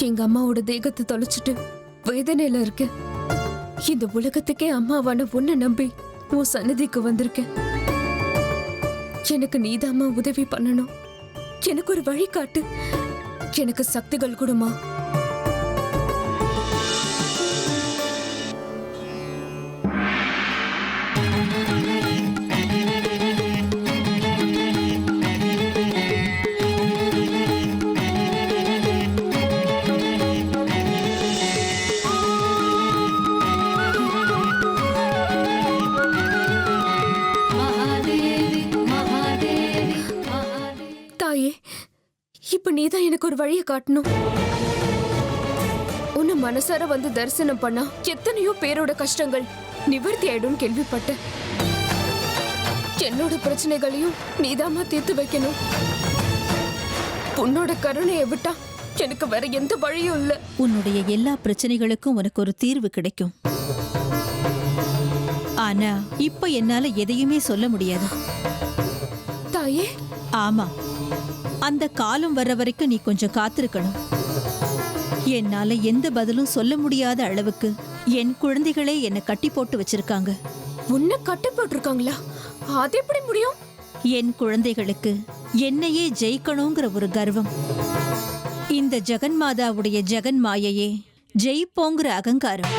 எங்க அம்மாவோட தேகத்தை தொலைச்சிட்டு வேதனையில இருக்கேன். இந்த உலகத்துக்கே அம்மாவான உன்னை நம்பி உன் சன்னதிக்கு வந்திருக்கேன். எனக்கு நீதாம்மா உதவி பண்ணணும். எனக்கு ஒரு வழி காட்டு. எனக்கு சக்திகள் கொடுமா. இப்ப நீதான் எனக்கு ஒரு வழியை காட்டணும். உன்னை மனசார வந்து தரிசனம் பண்ணா எத்தனையோ பேரோட கஷ்டங்கள் நிவர்த்தி ஆயிடும் கேள்விப்பட்டேன். என்னோட பிரச்சனைகளையும் நீதாமா தீர்த்து வைக்கணும். உன்னோட கருணையை விட்டா எனக்கு வேற எந்த வழியும் இல்ல. உன்னுடைய எல்லா பிரச்சனைகளுக்கும் உனக்கு ஒரு தீர்வு கிடைக்கும். ஆனா இப்ப என்னால எதையுமே சொல்ல முடியாது தாயே. ஆமா, அந்த காலம் வர்ற வரைக்கும் நீ கொஞ்சம் காத்திருக்கணும். என்னால எந்த பதிலும் சொல்ல முடியாத அளவுக்கு என் குழந்தைகளே என்னை கட்டி போட்டு வச்சிருக்காங்க. உன்னை கட்டி போட்டிருக்காங்களா? அது எப்படி முடியும்? என் குழந்தைகளுக்கு என்னையே ஜெயிக்கணுங்கிற ஒரு கர்வம், இந்த ஜெகன்மாதாவுடைய ஜெகன் மாயையே ஜெயிப்போங்கிற அகங்காரம்,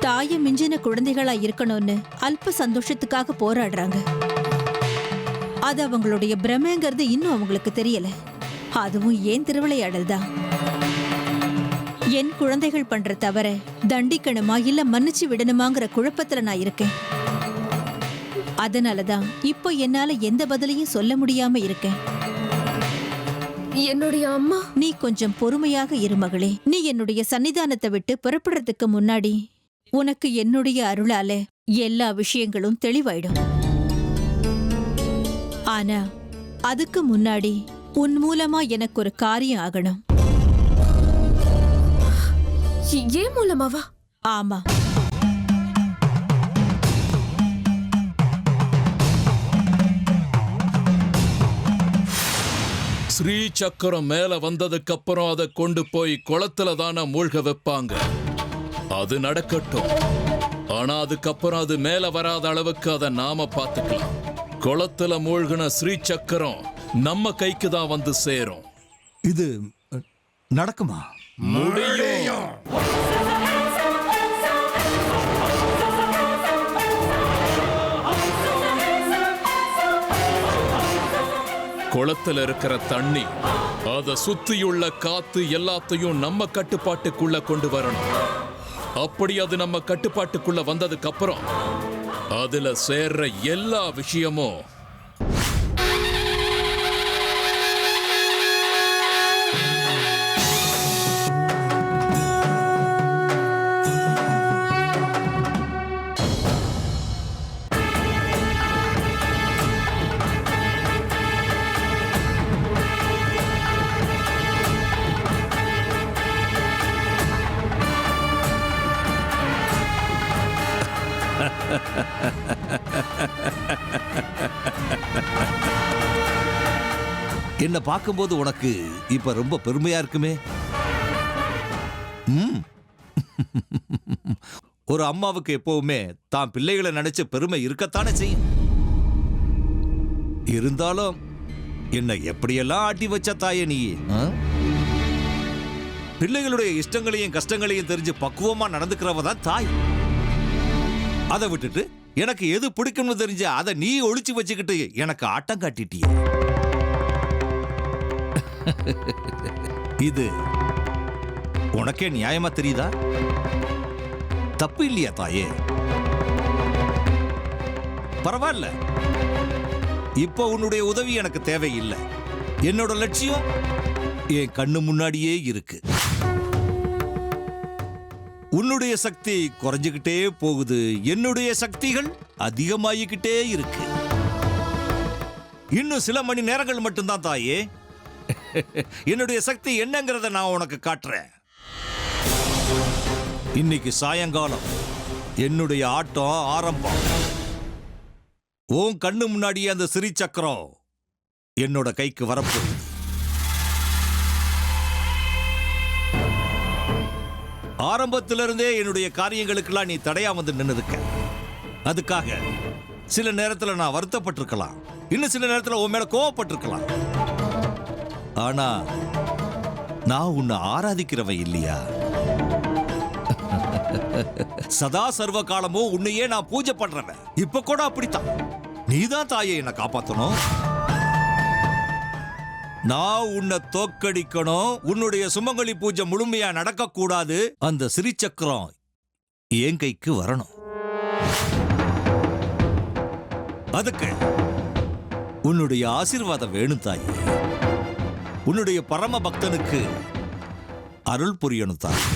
தாயை மிஞ்சின குழந்தைகளா இருக்கணும்னு அல்ப சந்தோஷத்துக்காக போராடுறாங்க. அது அவங்களுடைய பிரமைங்கிறது இன்னும் அவங்களுக்கு தெரியல. அதுவும் ஏன் திருவிளையாடல் தான். என் குழந்தைகள் பண்ற தவற தண்டிக்கணுமா இல்ல மன்னிச்சு விடணுமாங்கிற குழப்பத்துல நான் இருக்கேன். அதனாலதான் இப்போ என்னால எந்த பதிலையும் சொல்ல முடியாம இருக்கேன். என்னுடைய அம்மா. நீ கொஞ்சம் பொறுமையாக இரு மகளே. நீ என்னுடைய சன்னிதானத்தை விட்டு புறப்படுறதுக்கு முன்னாடி உனக்கு என்னுடைய அருளால எல்லா விஷயங்களும் தெளிவாயிடும். ஆனா அதுக்கு முன்னாடி உன் மூலமா எனக்கு ஒரு காரியம் ஆகணும். ஏன் மூலமாவா? ஆமா. ஸ்ரீ சக்கரம் மேல வந்ததுக்கு அப்புறம் அதை கொண்டு போய் குளத்துல தானே மூழ்க வைப்பாங்க. அது நடக்கட்டும். ஆனா அதுக்கப்புறம் அது மேல வராத அளவுக்கு அதை நாம பாத்துக்கலாம். குளத்துல மூழ்கின ஸ்ரீ சக்கரம் நம்ம கைக்கு தான் வந்து சேரும். இது நடக்குமா? முடியும். குளத்துல இருக்கிற தண்ணி, அதை சுத்தியுள்ள காத்து எல்லாத்தையும் நம்ம கட்டுப்பாட்டுக்குள்ள கொண்டு வரணும். அப்படி அது நம்ம கட்டுப்பாட்டுக்குள்ள வந்ததுக்கு அப்புறம் அதுல சேர்ற எல்லா விஷயமும் என்ன பார்க்கும்போது உனக்கு இப்ப ரொம்ப பெருமையா இருக்குமே. ஒரு அம்மாவுக்கு எப்பவுமே தான் பிள்ளைகளை நினைச்ச பெருமை இருக்கத்தானே செய்யும். இருந்தாலும் என்ன எப்படியெல்லாம் ஆட்டி வச்ச தாயே நீ. பிள்ளைகளுடைய இஷ்டங்களையும் கஷ்டங்களையும் தெரிஞ்சு பக்குவமா நடந்துக்கிறவ தான் தாய். அதை விட்டுட்டு எனக்கு எது பிடிக்கும்னு தெரிஞ்ச அதை நீ ஒளிச்சு வச்சுக்கிட்டு எனக்கு ஆட்டம் காட்டிட்டிய. இது உனக்கே நியாயமா தெரியுதா? தப்பு இல்லையா தாயே? பரவாயில்ல, இப்போ உன்னுடைய உதவி எனக்கு தேவையில்லை. என்னோட லட்சியம் என் கண்ணு முன்னாடியே இருக்கு. உன்னுடைய சக்தி குறைஞ்சுக்கிட்டே போகுது, என்னுடைய சக்திகள் அதிகமாகிக்கிட்டே இருக்கு. இன்னும் சில மணி நேரங்கள் மட்டும்தான் தாயே. என்னுடைய சக்தி என்னங்கிறத நான் உனக்கு காட்டுறேன். இன்னைக்கு சாயங்காலம் என்னுடைய ஆட்டம் ஆரம்பம். உன் கண்ணு முன்னாடியே அந்த ஸ்ரீ சக்கரம் என்னோட கைக்கு வரப்போகுது. ஆரம்பத்திலிருந்தே என்னுடைய காரியங்களுக்கெல்லாம் நீ தடையா வந்து நின்னுருக்க. அதுக்காக சில நேரத்துல நான் வருத்தப்பட்டிருக்கலாம், இன்னும் சில நேரத்துல உன் மேல கோவப்பட்டிருக்கலாம். ஆனா நான் உன்னை ஆராதிக்கிறவ இல்லையா? சதா சர்வ காலமும் உன்னையே நான் பூஜை பண்றவன். இப்ப கூட அப்படித்தான். நீதான் தாயை என்னை காப்பாத்தணும். நான் உன்னை தோக்கடிக்கணும். உன்னுடைய சுமங்கலி பூஜை முழுமையா நடக்க கூடாது. அந்த சிறிச்சக்கரம் என் கைக்கு வரணும். அதுக்கு உன்னுடைய ஆசீர்வாதம் வேணும் தாயே. உன்னுடைய பரம பக்தனுக்கு அருள் புரியணும் தாயே.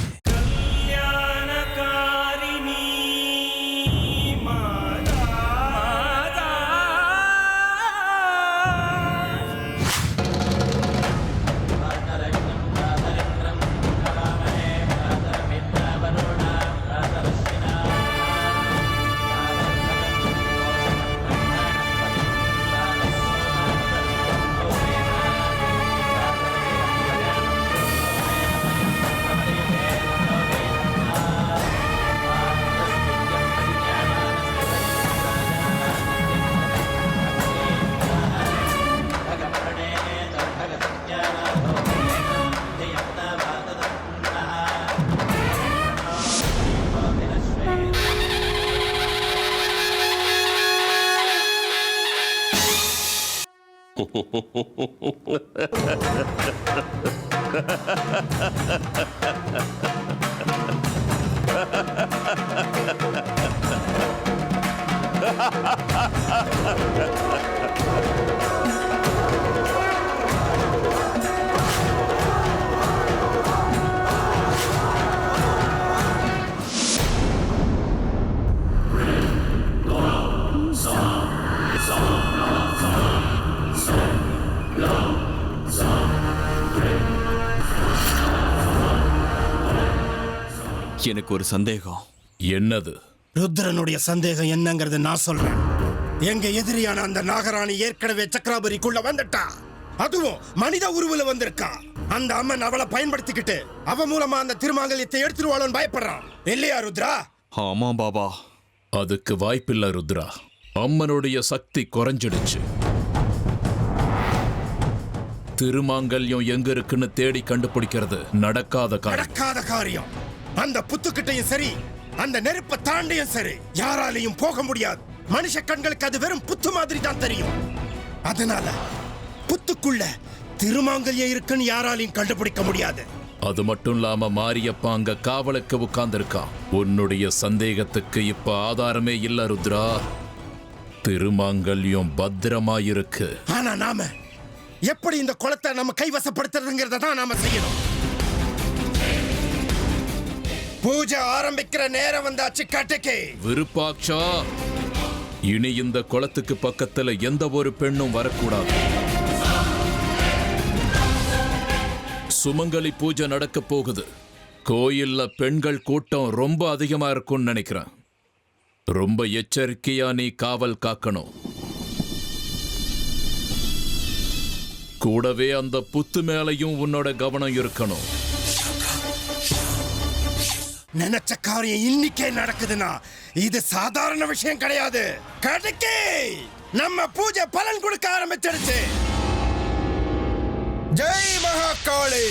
எனக்கு ஒரு சந்தேகம். என்னது? ருத்ரனுடைய சந்தேகம் என்னங்கிறது நான் சொல்றேன். எங்க எதிரியான அந்த நாகராணி ஏற்கனவே சக்கராபுரிக்குள்ள வந்துட்டா. அதுவும் மனித உருவுல வந்திருக்கா. அந்த அம்மன் அவளை பயன்படுத்திக்கிட்டு அவ மூலமா அந்த திருமாங்கல்யத்தை எடுத்துருவாளோன்னு பயப்படுறான். இல்லையா ருத்ரா? ஆமா பாபா. அதுக்கு வாய்ப்பில்லை ருத்ரா. அம்மனுடைய சக்தி குறைஞ்சிடுச்சு. திருமாங்கல்யம் எங்க இருக்குன்னு தேடி கண்டுபிடிக்கிறது நடக்காத காரியம். அந்த புத்துக்கிட்டையும் சரி, அந்த நெருப்ப தாண்டியும் சரி, யாராலையும் போக முடியாது. மனுஷ கண்களுக்கு அது வெறும் புத்து மாதிரி தான் தெரியும். அதனால புத்துக்குள்ள திருமாங்கல்யம் இருக்குன்னு யாராலையும் கண்டுபிடிக்க முடியாது. அது மட்டும் இல்லாம மாரியப்பா அங்க காவலுக்கு உட்கார்ந்திருக்கான். உன்னுடைய சந்தேகத்துக்கு இப்ப ஆதாரமே இல்ல ருத்ரா. திருமாங்கல்யம் பத்திரமாயிருக்கு. ஆனா நாம எப்படி இந்த குளத்தை நம்ம கைவசப்படுத்துறதுங்கிறத தான் நாம செய்யணும். பூஜை ஆரம்பிக்கிற நேரம் வந்தாச்சு. காட்டுக்கே விருப்பாட்சா, இனி இந்த குளத்துக்கு பக்கத்துல எந்த ஒரு பெண்ணும் வரக்கூடாது. சுமங்கலி பூஜை நடக்க போகுது. கோயில்ல பெண்கள் கூட்டம் ரொம்ப அதிகமா இருக்கும்னு நினைக்கிறேன். ரொம்ப எச்சரிக்கையா நீ காவல் காக்கணும். கூடவே அந்த புத்து மேலையும் உன்னோட கவனம் இருக்கணும். நினைச்ச காரியம் இன்னைக்கே நடக்குதுன்னா இது சாதாரண விஷயம் கிடையாது. கடைக்கே நம்ம பூஜை பலன் கொடுக்க ஆரம்பிச்சிருச்சு. ஜெய் மகாகாளி.